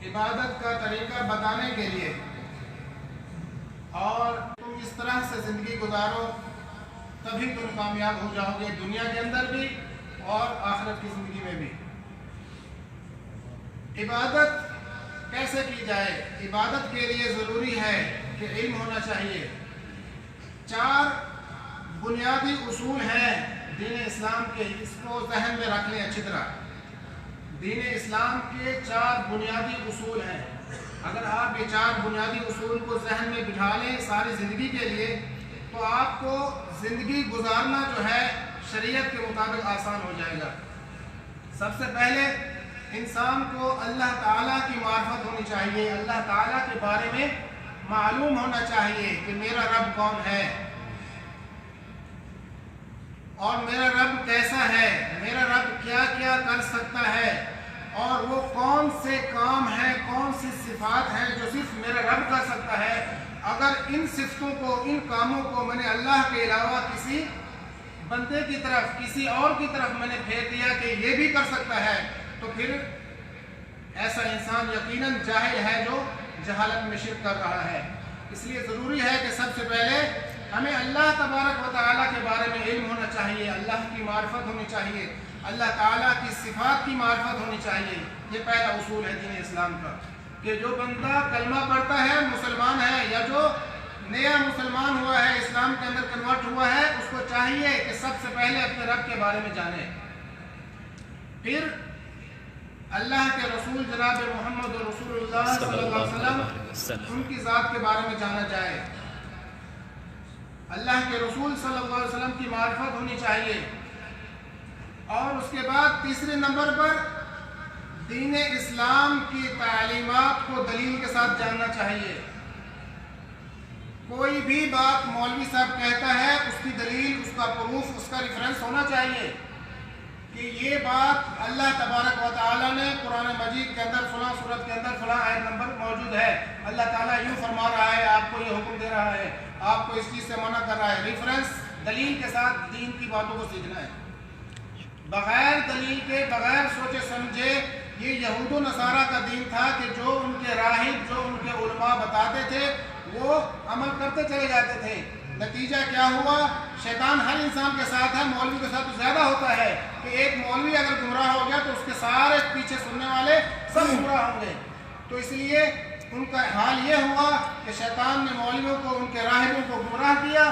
عبادت کا طریقہ بتانے کے لیے، اور تم اس طرح سے زندگی گزارو تبھی تم کامیاب ہو جاؤ گے، دنیا کے اندر بھی اور آخرت کی زندگی میں بھی۔ عبادت کیسے کی جائے؟ عبادت کے لیے ضروری ہے کہ علم ہونا چاہیے۔ 4 بنیادی اصول ہیں دین اسلام کے، اس کو ذہن میں رکھ لیں اچھی طرح۔ دین اسلام کے 4 بنیادی اصول ہیں، اگر آپ یہ 4 بنیادی اصول کو ذہن میں بٹھا لیں ساری زندگی کے لیے تو آپ کو زندگی گزارنا جو ہے شریعت کے مطابق آسان ہو جائے گا۔ سب سے پہلے انسان کو اللہ تعالیٰ کی معرفت ہونی چاہیے، اللہ تعالیٰ کے بارے میں معلوم ہونا چاہیے کہ میرا رب کون ہے اور میرا رب کیسا ہے، میرا رب کیا کیا کر سکتا ہے، اور وہ کون سے کام ہیں، کون سی صفات ہیں جو صرف میرا رب کر سکتا ہے۔ اگر ان صفتوں کو، ان کاموں کو میں نے اللہ کے علاوہ کسی بندے کی طرف، کسی اور کی طرف میں نے پھیر دیا کہ یہ بھی کر سکتا ہے، تو پھر ایسا انسان یقیناً جاہل ہے جو جہالت میں شرک کر رہا ہے۔ اس لیے ضروری ہے کہ سب سے پہلے ہمیں اللہ تبارک و تعالیٰ کے بارے میں علم ہونا چاہیے، اللہ کی معرفت ہونی چاہیے، اللہ تعالیٰ کی صفات کی معرفت ہونی چاہیے۔ یہ پہلا اصول ہے دین اسلام کا، کہ جو بندہ کلمہ پڑھتا ہے، مسلمان ہے، یا جو نیا مسلمان ہوا ہے، اسلام کے اندر کنورٹ ہوا ہے، اس کو چاہیے کہ سب سے پہلے اپنے رب کے بارے میں جانے، پھر اللہ کے رسول جناب محمد رسول اللہ صلی اللہ علیہ وسلم ان کی ذات کے بارے میں جانا جائے، اللہ کے رسول صلی اللہ علیہ وسلم کی معرفت ہونی چاہیے، اور اس کے بعد تیسرے نمبر پر دین اسلام کی تعلیمات کو دلیل کے ساتھ جاننا چاہیے۔ کوئی بھی بات مولوی صاحب کہتا ہے، اس کی دلیل، اس کا پروف، اس کا ریفرنس ہونا چاہیے کہ یہ بات اللہ تبارک و تعالیٰ نے قرآن مجید کے اندر فلاں سورت کے اندر فلاں آیت نمبر موجود ہے، اللہ تعالیٰ یوں فرما رہا ہے، آپ کو یہ حکم دے رہا ہے، آپ کو اس چیز سے منع کر رہا ہے۔ ریفرنس، دلیل کے ساتھ دین کی باتوں کو سیکھنا ہے، بغیر دلیل کے، بغیر سوچے سمجھے۔ یہ یہود و نصارہ کا دین تھا کہ جو ان کے راہب، جو ان کے علماء بتاتے تھے وہ عمل کرتے چلے جاتے تھے۔ نتیجہ کیا ہوا؟ شیطان ہر انسان کے ساتھ ہے، مولوی کے ساتھ زیادہ ہوتا ہے کہ ایک مولوی اگر گمراہ ہو گیا تو اس کے سارے پیچھے سننے والے سب گمراہ ہوں گے۔ تو اس لیے ان کا حال یہ ہوا کہ شیطان نے مولویوں کو، ان کے راہبوں کو گمراہ کیا،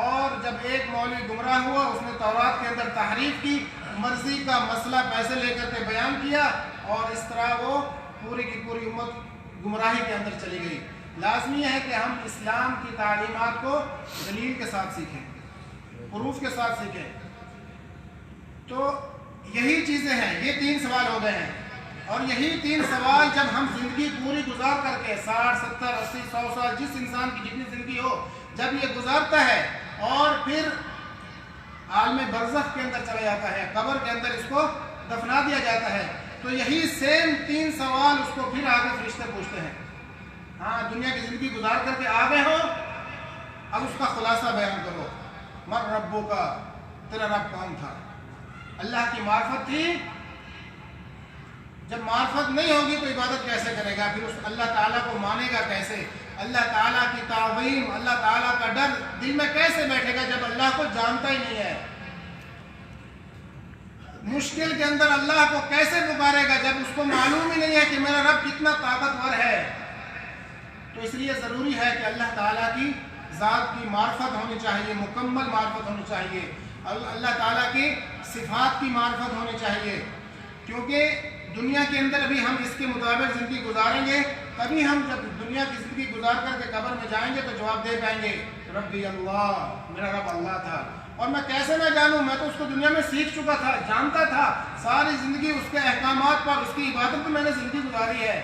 اور جب ایک مولوی گمراہ ہوا اس نے تورات کے اندر تحریف کی، مرضی کا مسئلہ پیسے لے کر کے بیان کیا، اور اس طرح وہ پوری کی پوری امت گمراہی کے اندر چلی گئی۔ لازمی ہے کہ ہم اسلام کی تعلیمات کو دلیل کے ساتھ سیکھیں، پروف کے ساتھ سیکھیں۔ تو یہی چیزیں ہیں، یہ 3 سوال ہو گئے ہیں، اور یہی 3 سوال جب ہم زندگی پوری گزار کر کے 60 70 80 100 سال جس انسان کی جتنی زندگی ہو، جب یہ گزارتا ہے اور پھر عالم برزخ کے اندر چلا جاتا ہے، قبر کے اندر اس کو دفنا دیا جاتا ہے، تو یہی سیم 3 سوال اس کو پھر آگے فرشتے پوچھتے ہیں۔ ہاں، دنیا کی زندگی گزار کر کے آگے ہو، اب اس کا خلاصہ بیان کرو۔ مر ربو کا، تیرا رب کون تھا؟ اللہ کی معرفت تھی؟ جب معرفت نہیں ہوگی تو عبادت کیسے کرے گا؟ پھر اس اللہ تعالیٰ کو مانے گا کیسے؟ اللہ تعالیٰ کی تعظیم، اللہ تعالیٰ کا ڈر دل میں کیسے بیٹھے گا جب اللہ کو جانتا ہی نہیں ہے؟ مشکل کے اندر اللہ کو کیسے پکارے گا جب اس کو معلوم ہی نہیں ہے کہ میرا رب کتنا طاقتور ہے؟ تو اس لیے ضروری ہے کہ اللہ تعالیٰ کی ذات کی معرفت ہونی چاہیے، مکمل معرفت ہونی چاہیے، اللہ تعالیٰ کی صفات کی معرفت ہونی چاہیے، کیونکہ دنیا کے اندر ابھی ہم اس کے مطابق زندگی گزاریں گے، تبھی ہم جب دنیا کی زندگی گزار کر کے قبر میں جائیں گے تو جواب دے پائیں گے، ربی اللہ، میرا رب اللہ تھا، اور میں کیسے نہ جانوں، میں تو اس کو دنیا میں سیکھ چکا تھا، جانتا تھا، ساری زندگی اس کے احکامات پر، اس کی عبادت میں نے زندگی گزاری ہے۔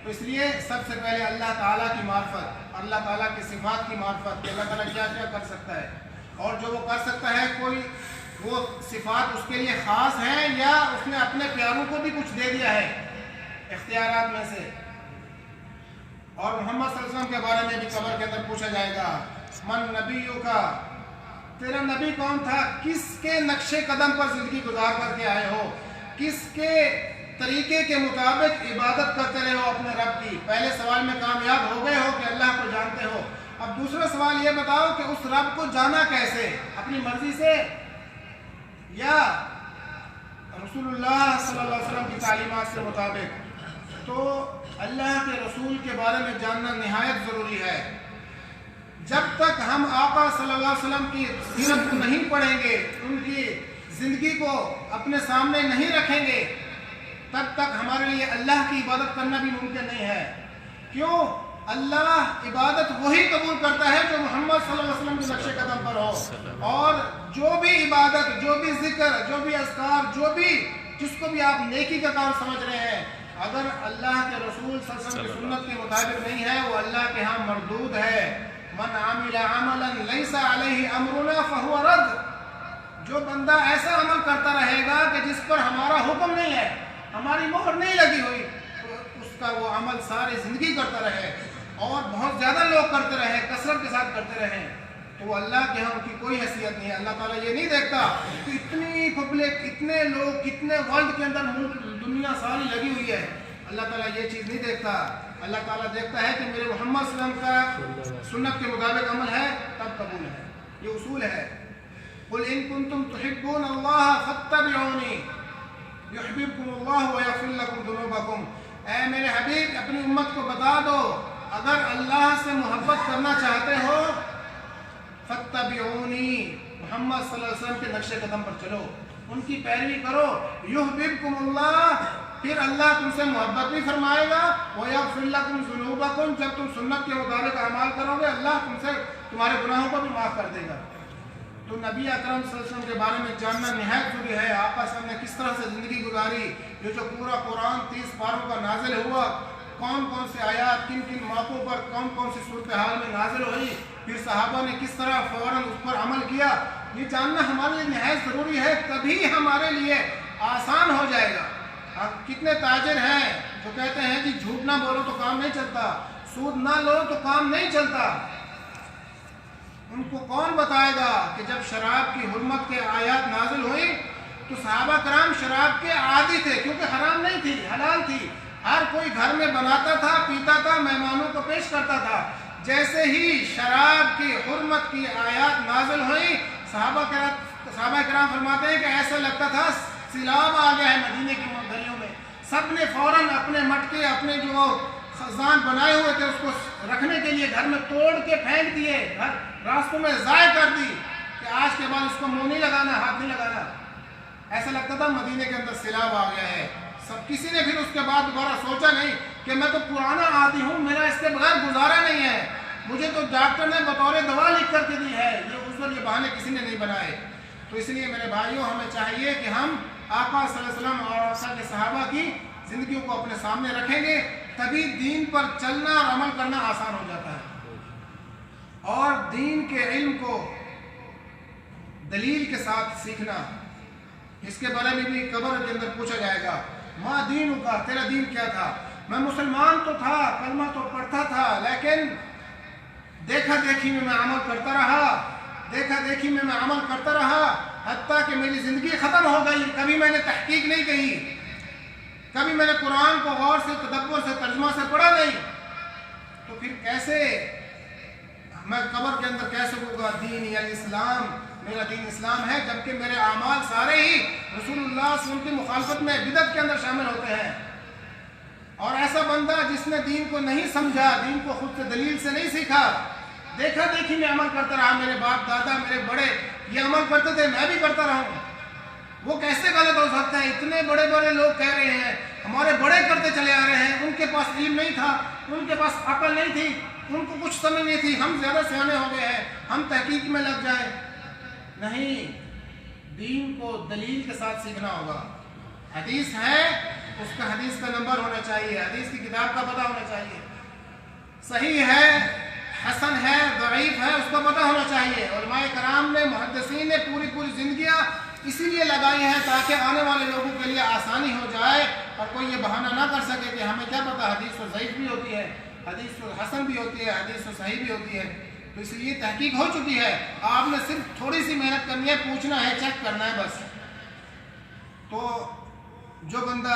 تو اس لیے سب سے پہلے اللہ تعالیٰ کی معرفت، اللہ تعالیٰ کی صفات کی معرفت کہ اللہ تعالیٰ کیا کیا کر سکتا ہے، اور جو وہ کر سکتا ہے کوئی وہ صفات اس کے لیے خاص ہیں یا اس نے اپنے پیاروں کو بھی کچھ دے دیا ہے اختیارات میں سے۔ اور محمد صلی اللہ علیہ وسلم کے بارے میں بھی قبر کے اندر پوچھا جائے گا، من نبیوں کا، تیرا نبی کون تھا؟ کس کے نقش قدم پر زندگی گزار کر کے آئے ہو؟ کس کے طریقے کے مطابق عبادت کرتے رہے ہو اپنے رب کی. پہلے سوال میں کامیاب ہو گئے ہو کہ اللہ کو جانتے ہو. اب دوسرا سوال یہ بتاؤ کہ اس رب کو جانا کیسے؟ اپنی مرضی سے یا رسول اللہ صلی اللہ علیہ وسلم کی تعلیمات کے مطابق؟ تو اللہ کے رسول کے بارے میں جاننا نہایت ضروری ہے. جب تک ہم آقا صلی اللہ علیہ وسلم کی سیرت کو نہیں پڑھیں گے، ان کی زندگی کو اپنے سامنے نہیں رکھیں گے، تب تک ہمارے لیے اللہ کی عبادت کرنا بھی ممکن نہیں ہے. کیوں؟ اللہ عبادت وہی قبول کرتا ہے جو محمد صلی اللہ علیہ وسلم کے نقش قدم پر ہو. اور جو بھی عبادت، جو بھی ذکر، جو بھی اذکار، جو بھی جس کو بھی آپ نیکی کا کام سمجھ رہے ہیں، اگر اللہ کے رسول صلی اللہ علیہ وسلم کی سنت کے مطابق نہیں ہے، وہ اللہ کے ہاں مردود ہے. من عمل عملا لیس علیہ امرنا فہو رد. جو بندہ ایسا عمل کرتا رہے گا کہ جس پر ہمارا حکم نہیں ہے، ہماری مہر نہیں لگی ہوئی، تو اس کا وہ عمل ساری زندگی کرتا رہے اور بہت زیادہ لوگ کرتے رہے، کثرت کے ساتھ کرتے رہے، تو وہ اللہ کے ہاں ان کی کوئی حیثیت نہیں ہے. اللہ تعالیٰ یہ نہیں دیکھتا کہ اتنی پبلک، اتنے لوگ، کتنے ورلڈ کے اندر ملک، دنیا ساری لگی ہوئی ہے. اللہ تعالیٰ یہ چیز نہیں دیکھتا. اللہ تعالیٰ دیکھتا ہے کہ میرے محمد صلی اللہ علیہ وسلم کا سنت کے مطابق عمل ہے تب قبول ہے. یہ اصول ہے. قل ان کنتم تحبون اللہ فاتبعونی یحببکم اللہ ویغفر لکم ذنوبکم. اے میرے حبیب اپنی امت کو بتا دو، اگر اللہ سے محبت کرنا چاہتے ہو فاتبعونی، محمد صلی اللہ علیہ وسلم کے نقش قدم پر چلو، ان کی پیروی کرو. یحببکم اللہ، پھر اللہ تم سے محبت بھی فرمائے گا. وَيَغْفِرْ لَكُمْ ذُنُوبَكُمْ، جب تم سنت کے مطابق اعمال کرو گے اللہ تم سے تمہارے گناہوں کو بھی معاف کر دے گا. تو نبی اکرم صلی اللہ علیہ وسلم کے بارے میں جاننا نہایت ضروری ہے. آقا صلی اللہ علیہ وسلم نے کس طرح سے زندگی گزاری، یہ جو پورا قرآن 30 پاروں کا نازل ہوا، کون کون سے آیات کن کن موقعوں پر کون کون سی صورتحال میں نازل ہوئی، پھر صحابہ نے کس طرح فوراً اس پر عمل کیا، یہ جاننا ہمارے لیے نہایت ضروری ہے. تبھی ہمارے لیے آسان ہو جائے گا. کتنے تاجر ہیں جو کہتے ہیں کہ جھوٹ نہ بولو تو کام نہیں چلتا، سود نہ لو تو کام نہیں چلتا. ان کو کون بتائے گا کہ جب شراب کی حرمت کے آیات نازل ہوئی تو صحابہ کرام شراب کے عادی تھے، کیونکہ حرام نہیں تھی، حلال تھی. ہر کوئی گھر میں بناتا تھا، پیتا تھا، مہمانوں کو پیش کرتا تھا. جیسے ہی شراب کی حرمت کی آیات نازل ہوئی، صحابہ کرام فرماتے ہیں کہ ایسا لگتا تھا سیلاب آ گیا ہے مدینے کی گلیوں میں. سب نے فوراً اپنے مٹکے، اپنے جو خزان بنائے ہوئے تھے اس کو رکھنے کے لیے گھر میں توڑ کے پھینک دیے، گھر راستوں میں ضائع کر دی کہ آج کے بعد اس کو منہ نہیں لگانا، ہاتھ نہیں لگانا. ایسا لگتا تھا مدینے کے اندر سیلاب آ گیا ہے. کسی نے پھر اس کے بعد دوبارہ سوچا نہیں کہ میں تو پرانا عادی ہوں، میرا اس کے بغیر گزارا نہیں ہے، مجھے تو ڈاکٹر نے بطور دوا لکھ کر کے دی ہے. یہ بہانے کسی نے نہیں بنائے. تو اس لیے میرے بھائیوں ہمیں چاہیے کہ ہم آقا صلی اللہ علیہ وسلم اور آقا کے صحابہ کی زندگیوں کو اپنے سامنے رکھیں گے، تبھی دین پر چلنا اور عمل کرنا آسان ہو جاتا ہے. اور دین کے علم کو دلیل کے ساتھ سیکھنا، اس کے بارے میں بھی قبر کے اندر پوچھا جائے گا، ماں دین کا، تیرا دین کیا تھا؟ میں مسلمان تو تھا، کلمہ تو پڑھتا تھا، لیکن دیکھا دیکھی میں عمل کرتا رہا، دیکھا دیکھی میں عمل کرتا رہا، حتیٰ کہ میری زندگی ختم ہو گئی. کبھی میں نے تحقیق نہیں کی، کبھی میں نے قرآن کو غور سے، تدبر سے، ترجمہ سے پڑھا نہیں. تو پھر کیسے میں قبر کے اندر کہہ سکوں گا دین یا اسلام، میرا دین اسلام ہے، جبکہ میرے اعمال سارے ہی رسول اللہ صلی اللہ علیہ وسلم کی مخالفت میں، بدعت کے اندر شامل ہوتے ہیں. اور ایسا بندہ جس نے دین کو نہیں سمجھا، دین کو خود سے دلیل سے نہیں سیکھا، دیکھا دیکھی میں عمل کرتا رہا، میرے باپ دادا میرے بڑے یہ عمل کرتے تھے میں بھی کرتا رہا ہوں، وہ کیسے غلط ہو سکتا ہے؟ اتنے بڑے بڑے لوگ کہہ رہے ہیں، ہمارے بڑے کرتے چلے آ رہے ہیں، ان کے پاس علم نہیں تھا، ان کے پاس عقل نہیں تھی، ان کو کچھ سمجھ نہیں تھی، ہم زیادہ سیانے ہو گئے ہیں، ہم تحقیق میں لگ جائیں. نہیں، دین کو دلیل کے ساتھ سیکھنا ہوگا. حدیث ہے اس کا حدیث کا نمبر ہونا چاہیے، حدیث کی کتاب کا پتہ ہونا چاہیے، صحیح ہے، حسن ہے، ضعیف ہے، اس کا پتہ ہونا چاہیے. علماء کرام نے، محدثین نے پوری زندگیاں اسی لیے لگائی ہیں تاکہ آنے والے لوگوں کے لیے آسانی ہو جائے اور کوئی یہ بہانہ نہ کر سکے کہ ہمیں کیا پتہ، حدیث تو ضعیف بھی ہوتی ہے، حدیث تو حسن بھی ہوتی ہے، حدیث تو صحیح بھی ہوتی ہے. تو اس لیے تحقیق ہو چکی ہے، آپ نے صرف تھوڑی سی محنت کرنی ہے، پوچھنا ہے، چیک کرنا ہے بس. تو جو بندہ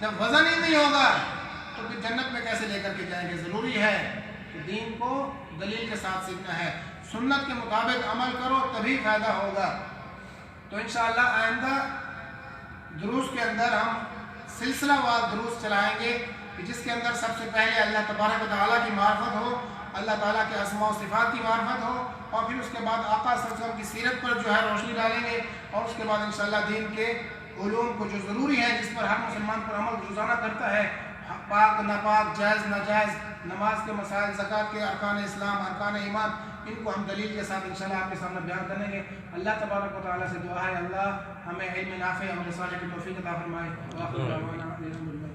جب وزن ہی نہیں ہوگا تو پھر جنت میں کیسے لے کر کے جائیں گے؟ ضروری ہے کہ دین کو دلیل کے ساتھ سیکھنا ہے، سنت کے مطابق عمل کرو تبھی فائدہ ہوگا۔ تو انشاءاللہ آئندہ دروس کے اندر ہم سلسلہ وار دروس چلائیں گے کہ جس کے اندر سب سے پہلے اللہ تبارک و تعالیٰ کی معرفت ہو، اللہ تعالیٰ کے اسماء و صفات کی معرفت ہو، اور پھر اس کے بعد آقا صلی اللہ علیہ وسلم کی سیرت پر جو ہے روشنی ڈالیں گے، اور اس کے بعد انشاءاللہ دین کے علوم کو جو ضروری ہے جس پر ہر مسلمان پر عمل روزانہ کرتا ہے، پاک ناپاک، جائز ناجائز، نماز کے مسائل، زکوٰۃ کے ارکان اسلام، ارکان ایمان، ان کو ہم دلیل کے ساتھ انشاءاللہ آپ کے سامنے بیان کریں گے۔ اللہ تبارک و تعالیٰ سے دعا ہے اللہ ہمیں علم نافع، عمل صالح کی توفیق عطا فرمائے۔